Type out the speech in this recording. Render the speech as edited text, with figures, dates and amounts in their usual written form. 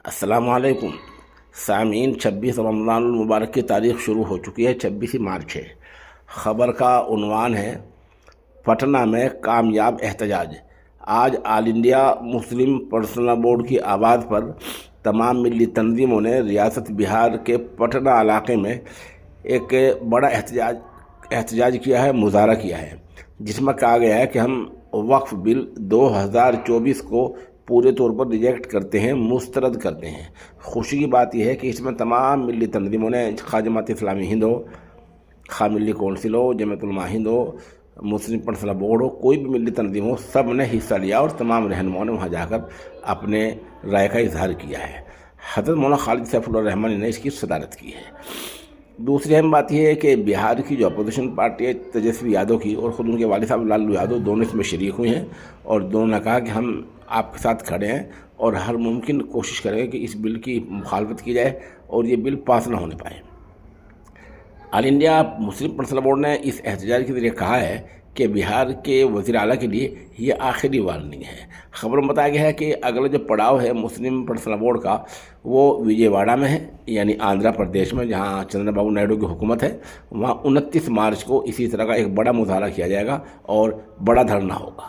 السلام علیکم سامعین، 26 رمضان المبارک کی تاریخ شروع ہو چکی ہے۔ 26 مارچ ہے۔ خبر کا عنوان ہے پٹنہ میں کامیاب احتجاج۔ آج آل انڈیا مسلم پرسنل بورڈ کی آواز پر تمام ملی تنظیموں نے ریاست بہار کے پٹنہ علاقے میں ایک بڑا احتجاج کیا ہے، مظاہرہ کیا ہے، جس میں کہا گیا ہے کہ ہم وقف بل 2024 کو پورے طور پر ریجیکٹ کرتے ہیں، مسترد کرتے ہیں۔ خوشی کی بات یہ ہے کہ اس میں تمام ملی تنظیموں نے، خواہ جماعت اسلامی ہند ہو، خواہ ملی کونسل ہو، جمعیت علماء ہند ہو، مسلم پرسنل بورڈ ہو، کوئی بھی ملی تنظیم ہو، سب نے حصہ لیا اور تمام رہنماؤں نے وہاں جا کر اپنے رائے کا اظہار کیا ہے۔ حضرت مولانا خالد سیف الرحمن نے اس کی صدارت کی ہے۔ دوسری اہم بات یہ ہے کہ بہار کی جو اپوزیشن پارٹی ہے تیجسوی یادو کی، اور خود ان کے والد صاحب لالو یادو، دونوں اس میں شریک ہوئے ہیں، اور دونوں نے کہا کہ ہم آپ کے ساتھ کھڑے ہیں اور ہر ممکن کوشش کریں گے کہ اس بل کی مخالفت کی جائے اور یہ بل پاس نہ ہونے پائے۔ آل انڈیا مسلم پرسنل بورڈ نے اس احتجاج کے ذریعے کہا ہے کہ بہار کے وزیر اعلیٰ کے لیے یہ آخری وارننگ ہے۔ خبر میں بتایا گیا ہے کہ اگلا جو پڑاؤ ہے مسلم پرسنل بورڈ کا، وہ وجے واڑہ میں ہے، یعنی آندھرا پردیش میں، جہاں چندر بابو نائیڈو کی حکومت ہے۔ وہاں 29 مارچ کو اسی طرح کا ایک بڑا مظاہرہ کیا جائے گا اور بڑا دھرنا ہوگا۔